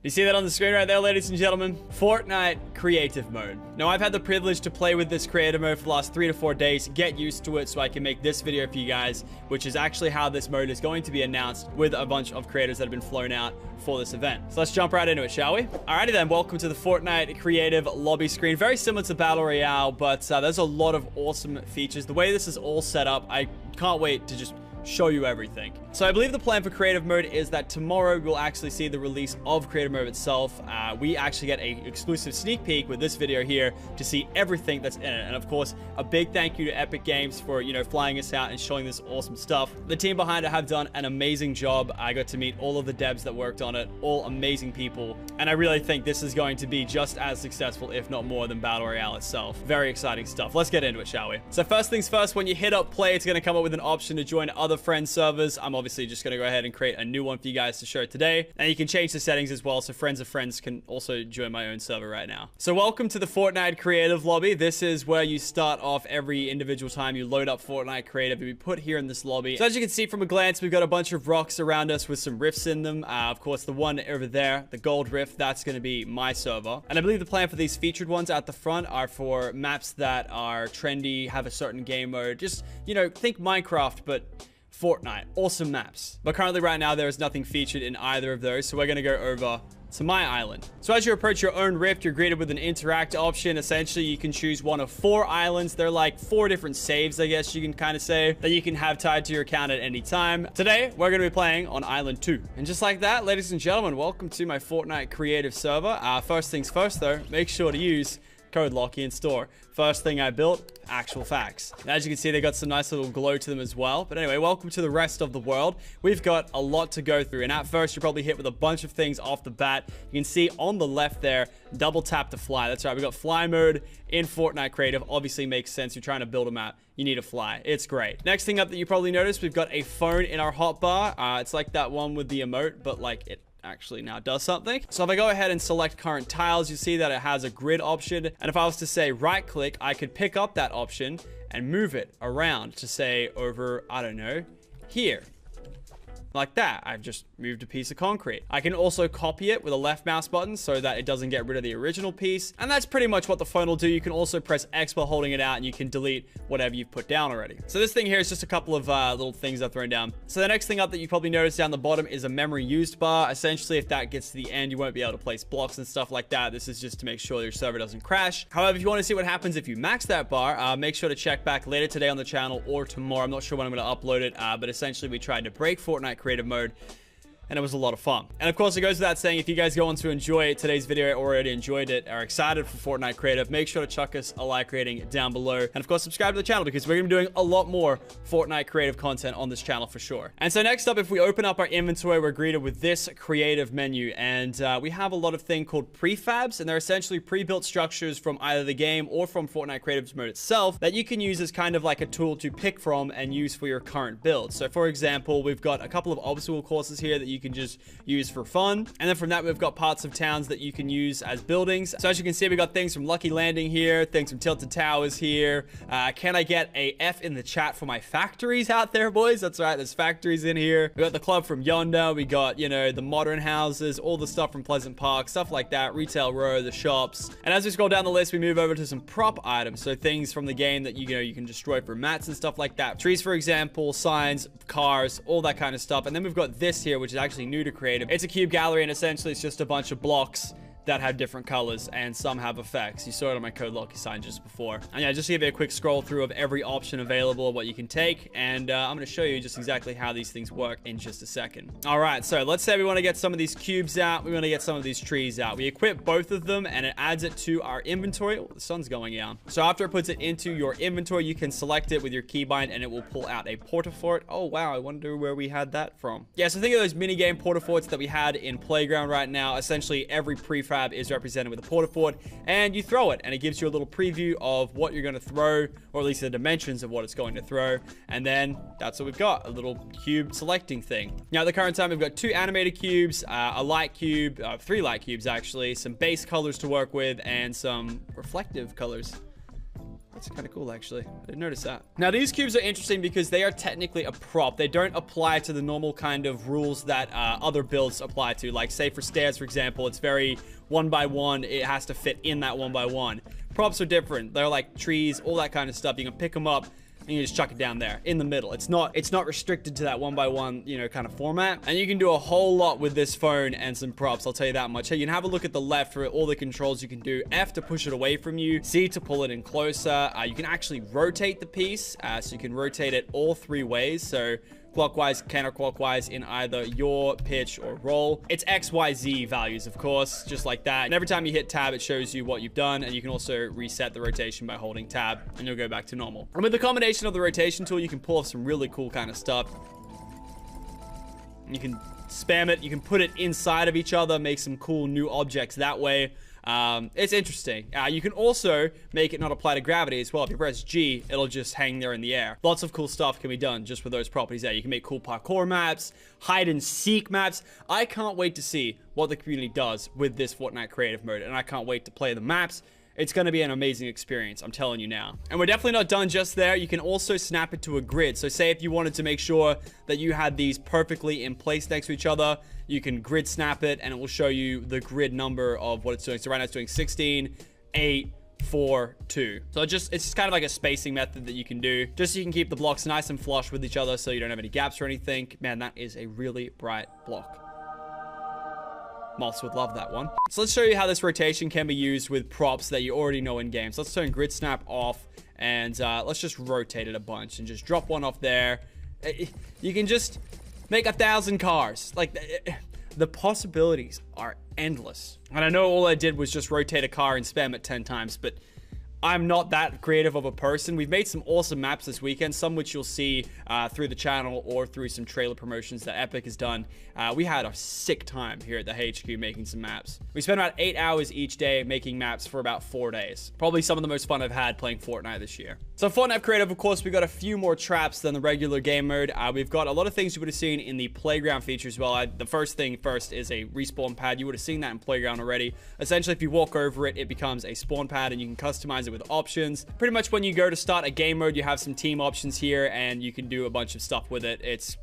You see that on the screen right there, ladies and gentlemen? Fortnite creative mode. Now, I've had the privilege to play with this creative mode for the last 3 to 4 days, get used to it so I can make this video for you guys, which is actually how this mode is going to be announced with a bunch of creators that have been flown out for this event. So let's jump right into it, shall we? Alrighty then, welcome to the Fortnite creative lobby screen. Very similar to Battle Royale, but there's a lot of awesome features. The way this is all set up, I can't wait to just show you everything. So I believe the plan for creative mode is that tomorrow we'll actually see the release of creative mode itself. We actually get a exclusive sneak peek with this video here to see everything that's in it. And of course, a big thank you to Epic Games for, flying us out and showing this awesome stuff. The team behind it have done an amazing job. I got to meet all of the devs that worked on it, all amazing people. And I really think this is going to be just as successful, if not more, than Battle Royale itself. Very exciting stuff. Let's get into it, shall we? So first things first, when you hit up play, it's going to come up with an option to join other friend servers. I'm obviously just going to go ahead and create a new one for you guys to show today. And you can change the settings as well, so friends of friends can also join my own server right now. So welcome to the Fortnite creative lobby. This is where you start off every individual time you load up Fortnite creative to be put here in this lobby. So as you can see from a glance, we've got a bunch of rocks around us with some rifts in them. Of course, the one over there, the gold rift, that's going to be my server. And I believe the plan for these featured ones at the front are for maps that are trendy, have a certain game mode. Just, think Minecraft, but Fortnite. Awesome maps. But currently right now, there is nothing featured in either of those. So we're going to go over to my island. So as you approach your own rift, you're greeted with an interact option. Essentially, you can choose one of 4 islands. They're like 4 different saves, I guess you can kind of say, that you can have tied to your account at any time. Today, we're going to be playing on Island 2. And just like that, ladies and gentlemen, welcome to my Fortnite creative server. First things first, though, make sure to use code lachy in store. First thing I built, actual facts. And as you can see, they got some nice little glow to them as well. But anyway, welcome to the rest of the world. We've got a lot to go through. And at first, you're probably hit with a bunch of things off the bat. You can see on the left there, double tap to fly. That's right, we got fly mode in Fortnite creative. Obviously makes sense. You're trying to build a map, you need to fly. It's great. Next thing up that you probably noticed, we've got a phone in our hotbar. It's like that one with the emote, but like it actually now does something. So if I go ahead and select current tiles, you see that it has a grid option. And if I was to say right click, I could pick up that option and move it around to say over, I don't know, here. Like that. I've just moved a piece of concrete. I can also copy it with a left mouse button so that it doesn't get rid of the original piece. And that's pretty much what the phone will do. You can also press X while holding it out and you can delete whatever you've put down already. So this thing here is just a couple of little things I've thrown down. So the next thing up that you probably noticed down the bottom is a memory used bar. Essentially, if that gets to the end, you won't be able to place blocks and stuff like that. This is just to make sure your server doesn't crash. However, if you want to see what happens if you max that bar, make sure to check back later today on the channel or tomorrow. I'm not sure when I'm going to upload it, but essentially we tried to break Fortnite creative mode. And it was a lot of fun. And of course, it goes without saying, if you guys go on to enjoy today's video, already enjoyed it, are excited for Fortnite creative, make sure to chuck us a like rating down below. And of course, subscribe to the channel because we're going to be doing a lot more Fortnite creative content on this channel for sure. And so next up, if we open up our inventory, we're greeted with this creative menu. And we have a lot of things called prefabs. And they're essentially pre-built structures from either the game or from Fortnite creative mode itself that you can use as kind of like a tool to pick from and use for your current build. So for example, we've got a couple of obstacle courses here that you can just use for fun. And then from that, we've got parts of towns that you can use as buildings. So as you can see, we got things from Lucky Landing here, things from Tilted Towers here. Can I get a F in the chat for my factories out there, boys? That's right, there's factories in here. We got the club from Yonder. We got, the modern houses, all the stuff from Pleasant Park, stuff like that, Retail Row, the shops. And as we scroll down the list, we move over to some prop items. So things from the game that, you can destroy for mats and stuff like that. Trees, for example, signs, cars, all that kind of stuff. And then we've got this here, which is actually new to creative. It's a cube gallery, and essentially it's just a bunch of blocks that have different colors, and some have effects. You saw it on my code lachy sign just before. And yeah, just to give you a quick scroll through of every option available, what you can take, and I'm going to show you just exactly how these things work in just a second. All right, so let's say we want to get some of these cubes out. We want to get some of these trees out. We equip both of them, and it adds it to our inventory. Oh, the sun's going down. So after it puts it into your inventory, you can select it with your keybind, and it will pull out a portafort. Oh, wow, I wonder where we had that from. Yeah, so think of those minigame portaforts that we had in Playground right now. Essentially, every prefab is represented with a portafort, and you throw it, and it gives you a little preview of what you're going to throw, or at least the dimensions of what it's going to throw. And then that's what we've got, a little cube selecting thing. Now at the current time, we've got 2 animated cubes, a light cube, 3 light cubes actually, some base colors to work with, and some reflective colors. That's kind of cool, actually. I didn't notice that. Now, these cubes are interesting because they are technically a prop. They don't apply to the normal kind of rules that other builds apply to. Like, say, for stairs, for example, it's very 1x1. It has to fit in that 1x1. Props are different. They're like trees, all that kind of stuff. You can pick them up and you just chuck it down there in the middle. It's not restricted to that 1x1, you know, kind of format. And you can do a whole lot with this phone and some props, I'll tell you that much. Hey, you can have a look at the left for all the controls you can do. F to push it away from you, C to pull it in closer. You can actually rotate the piece, so you can rotate it all 3 ways. So clockwise, counterclockwise in either your pitch or roll. It's XYZ values, of course, just like that. And every time you hit tab, it shows you what you've done. And you can also reset the rotation by holding tab and you'll go back to normal. And with the combination of the rotation tool, you can pull off some really cool kind of stuff. You can spam it. You can put it inside of each other, make some cool new objects that way. It's interesting. You can also make it not apply to gravity as well. If you press G, it'll just hang there in the air. Lots of cool stuff can be done just with those properties there. You can make cool parkour maps, hide and seek maps. I can't wait to see what the community does with this Fortnite creative mode, and I can't wait to play the maps. It's going to be an amazing experience, I'm telling you now. And we're definitely not done just there. You can also snap it to a grid. So say if you wanted to make sure that you had these perfectly in place next to each other, you can grid snap it and it will show you the grid number of what it's doing. So right now it's doing 16, 8, 4, 2. So it's just kind of like a spacing method that you can do, just so you can keep the blocks nice and flush with each other so you don't have any gaps or anything. Man, that is a really bright block. Moths would love that one. So let's show you how this rotation can be used with props that you already know in games. Let's turn grid snap off and let's just rotate it a bunch and just drop one off there. You can just make 1,000 cars. Like, the possibilities are endless. And I know all I did was just rotate a car and spam it 10 times, but I'm not that creative of a person. We've made some awesome maps this weekend, some which you'll see through the channel or through some trailer promotions that Epic has done. We had a sick time here at the HQ making some maps. We spent about 8 hours each day making maps for about 4 days. Probably some of the most fun I've had playing Fortnite this year. So Fortnite Creative, of course, we got a few more traps than the regular game mode. We've got a lot of things you would have seen in the playground feature as well. The first thing first is a respawn pad. You would have seen that in playground already. Essentially, if you walk over it, it becomes a spawn pad and you can customize it with options. Pretty much when you go to start a game mode, you have some team options here and you can do a bunch of stuff with it. It's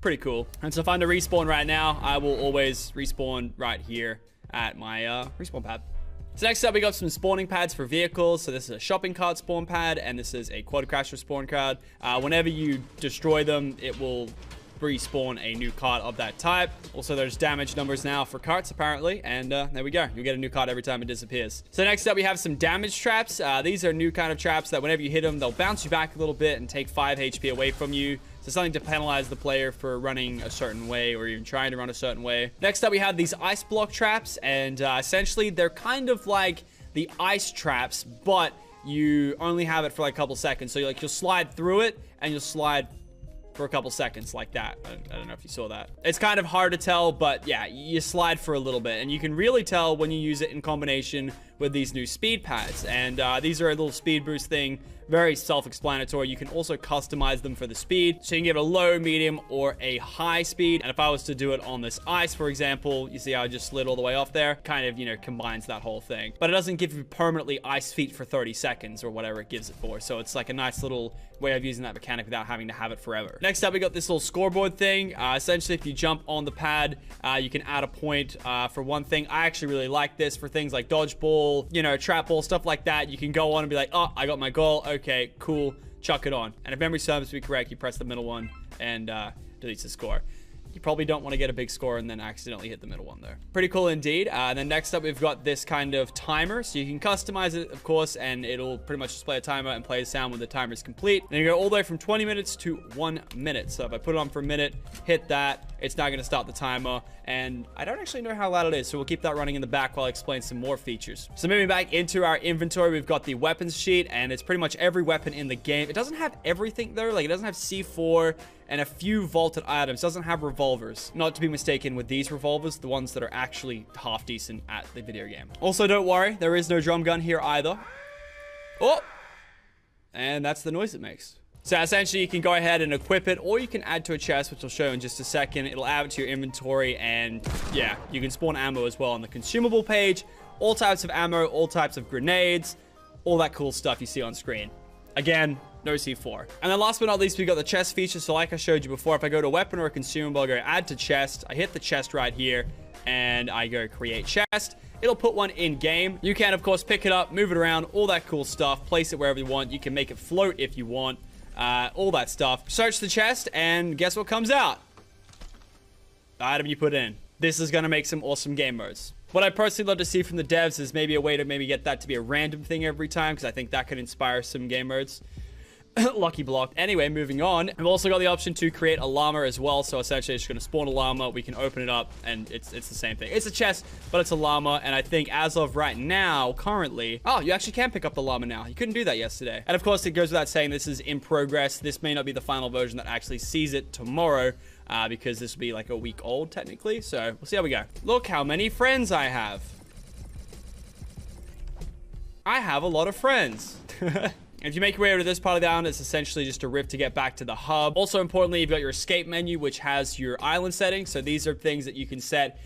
pretty cool. And so if I'm to respawn right now, I will always respawn right here at my respawn pad. So next up, we got some spawning pads for vehicles. So this is a shopping cart spawn pad, and this is a quad crasher spawn card. Whenever you destroy them, it will respawn a new cart of that type. Also, there's damage numbers now for carts, apparently, and there we go. You'll get a new cart every time it disappears. So next up, we have some damage traps. These are new kind of traps that whenever you hit them, they'll bounce you back a little bit and take 5 HP away from you. So something to penalize the player for running a certain way or even trying to run a certain way. Next up, we have these ice block traps, and essentially they're kind of like the ice traps, but you only have it for like a couple seconds. So you'll slide through it and you'll slide for a couple seconds like that. I don't know if you saw that. It's kind of hard to tell, but yeah, you slide for a little bit, and you can really tell when you use it in combination with these new speed pads. And these are a little speed boost thing, very self-explanatory. You can also customize them for the speed, so you can give it a low, medium, or a high speed. And if I was to do it on this ice, for example, you see how I just slid all the way off there? Kind of, you know, combines that whole thing. But it doesn't give you permanently ice feet for 30 seconds or whatever it gives it for. So it's like a nice little way of using that mechanic without having to have it forever. Next up, we got this little scoreboard thing. Essentially, if you jump on the pad, you can add a point for one thing. I actually really like this for things like dodgeball, you know, trap ball, stuff like that. You can go on and be like, oh, I got my goal. Okay, cool. Chuck it on. And if memory serves me correct, you press the middle one and deletes the score. You probably don't want to get a big score and then accidentally hit the middle one there. Pretty cool indeed. And then next up, we've got this kind of timer. So you can customize it, of course, and it'll pretty much display a timer and play a sound when the timer is complete. Then you go all the way from 20 minutes to 1 minute. So if I put it on for a minute, hit that, it's not going to start the timer. And I don't actually know how loud it is, so we'll keep that running in the back while I explain some more features. So moving back into our inventory, we've got the weapons sheet, and it's pretty much every weapon in the game. It doesn't have everything though. Like, it doesn't have C4 and a few vaulted items. It doesn't have revolvers. Not to be mistaken with these revolvers, the ones that are actually half decent at the video game. Also, don't worry, there is no drum gun here either. Oh! And that's the noise it makes. So essentially, you can go ahead and equip it, or you can add to a chest, which I'll show in just a second. It'll add it to your inventory, and yeah, you can spawn ammo as well on the consumable page. All types of ammo, all types of grenades. all that cool stuff you see on screen. Again, no C4. And then last but not least, we got the chest feature. So like I showed you before, if I go to weapon or a consumable, I go add to chest. I hit the chest right here and I go create chest. It'll put one in game. You can, of course, pick it up, move it around, all that cool stuff. Place it wherever you want. You can make it float if you want. All that stuff. Search the chest and guess what comes out? The item you put in. This is going to make some awesome game modes. What I personally love to see from the devs is maybe a way to maybe get that to be a random thing every time, because I think that could inspire some game modes. Lucky blocked. Anyway, moving on. I've also got the option to create a llama as well. So essentially, it's just going to spawn a llama. We can open it up, and it's the same thing. It's a chest, but it's a llama. And I think as of right now, currently... Oh, you actually can pick up the llama now. You couldn't do that yesterday. And of course, it goes without saying this is in progress. This may not be the final version that actually sees it tomorrow, because this will be like a week old, technically. So we'll see how we go. Look how many friends I have. I have a lot of friends. If you make your way over to this part of the island, it's essentially just a rift to get back to the hub. Also, importantly, you've got your escape menu, which has your island settings. So these are things that you can set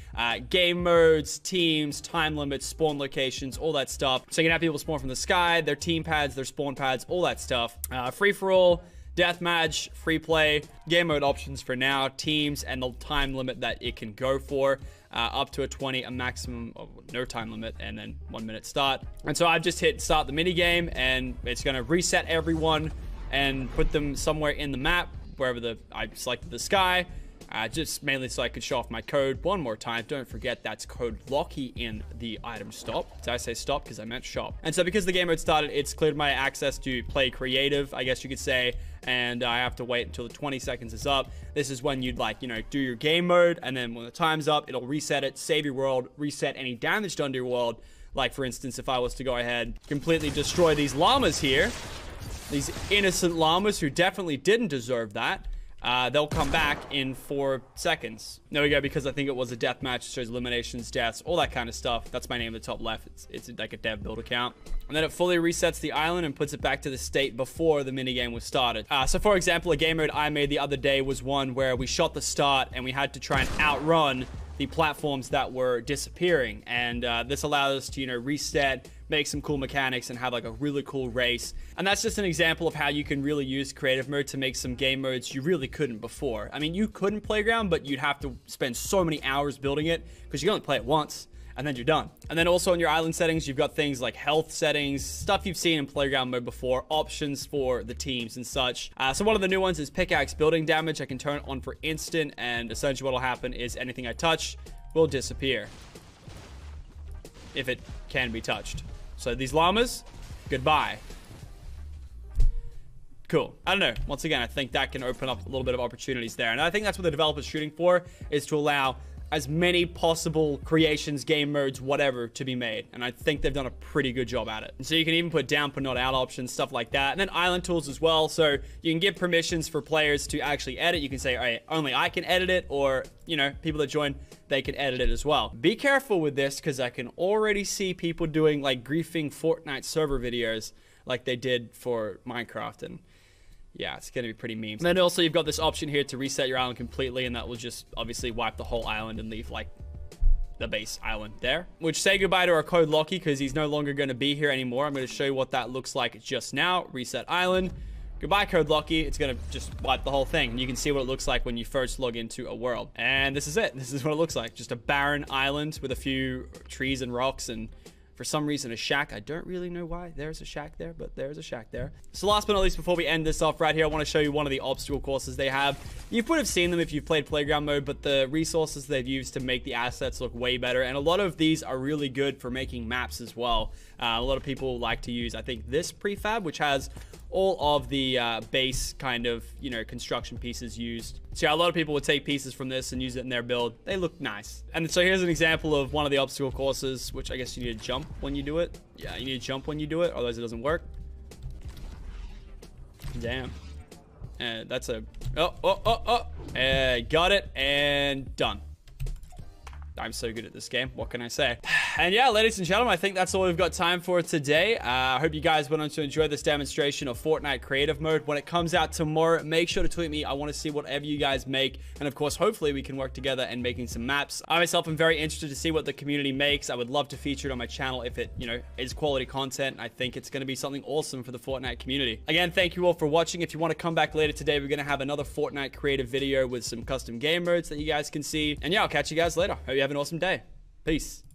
game modes, teams, time limits, spawn locations, all that stuff. So you can have people spawn from the sky, their team pads, their spawn pads, all that stuff. Free-for-all, deathmatch, free play, game mode options for now, teams, and the time limit that it can go for. Up to a 20, a maximum of no time limit, and then 1 minute start. And so I've just hit start the mini game, and it's going to reset everyone and put them somewhere in the map, wherever I selected the sky, just mainly so I could show off my code one more time. Don't forget that's code lachy in the item stop. Did I say stop? Because I meant shop. And so because the game mode started, it's cleared my access to play creative, I guess you could say, and I have to wait until the 20 seconds is up. This is when you'd do your game mode, and then when the time's up, it'll reset it, save your world, reset any damage done to your world. Like for instance, if I was to go ahead, completely destroy these llamas here, these innocent llamas who definitely didn't deserve that, they'll come back in 4 seconds. There we go, because I think it was a death match. It shows eliminations, deaths, all that kind of stuff. That's my name at the top left. It's like a dev build account. And then it fully resets the island and puts it back to the state before the minigame was started. So for example, a game mode I made the other day was one where we shot the start and we had to try and outrun the platforms that were disappearing. And this allowed us to, reset, make some cool mechanics, and have like a really cool race. And that's just an example of how you can really use creative mode to make some game modes you really couldn't before. I mean, you couldn't Playground, but you'd have to spend so many hours building it because you can only play it once and then you're done. And then also in your island settings, you've got things like health settings, stuff you've seen in Playground mode before, options for the teams and such. So one of the new ones is pickaxe building damage. I can turn it on for instant, and essentially what will happen is anything I touch will disappear if it can be touched. So these llamas, goodbye. Cool. I don't know. Once again, I think that can open up a little bit of opportunities there. And I think that's what the developer's shooting for, is to allow as many possible creations, game modes, whatever, to be made. And I think they've done a pretty good job at it. And so you can even put down, but not out options, stuff like that. And then island tools as well. So you can give permissions for players to actually edit. You can say, all right, only I can edit it, or, people that join, they can edit it as well. Be careful with this, because I can already see people doing like griefing Fortnite server videos like they did for Minecraft. And yeah, it's gonna be pretty memes. And then also you've got this option here to reset your island completely, and that will just obviously wipe the whole island and leave like the base island there. Which, say goodbye to our code Lachy, because he's no longer going to be here anymore. I'm going to show you what that looks like just now. Reset island. Goodbye, code Lachy. It's going to just wipe the whole thing. And you can see what it looks like when you first log into a world. And this is it. This is what it looks like. Just a barren island with a few trees and rocks, and for some reason a shack. I don't really know why there's a shack there, but there's a shack there. So last but not least, before we end this off right here, I want to show you one of the obstacle courses they have. You would have seen them if you've played Playground mode, but the resources they've used to make the assets look way better. And a lot of these are really good for making maps as well. A lot of people like to use, I think, this prefab, which has all of the base kind of, construction pieces used. So yeah, a lot of people would take pieces from this and use it in their build. They look nice. And so here's an example of one of the obstacle courses, which I guess you need to jump when you do it. Yeah, you need to jump when you do it, otherwise it doesn't work. Damn. And that's a... got it, and done. I'm so good at this game. What can I say? And yeah, ladies and gentlemen, I think that's all we've got time for today. I hope you guys went on to enjoy this demonstration of Fortnite creative mode. When it comes out tomorrow, make sure to tweet me. I want to see whatever you guys make. And of course, hopefully we can work together in making some maps. I myself am very interested to see what the community makes. I would love to feature it on my channel if it, you know, is quality content. I think it's going to be something awesome for the Fortnite community. Again, thank you all for watching. If you want to come back later today, we're going to have another Fortnite creative video with some custom game modes that you guys can see. And yeah, I'll catch you guys later. Hope you have an awesome day. Peace.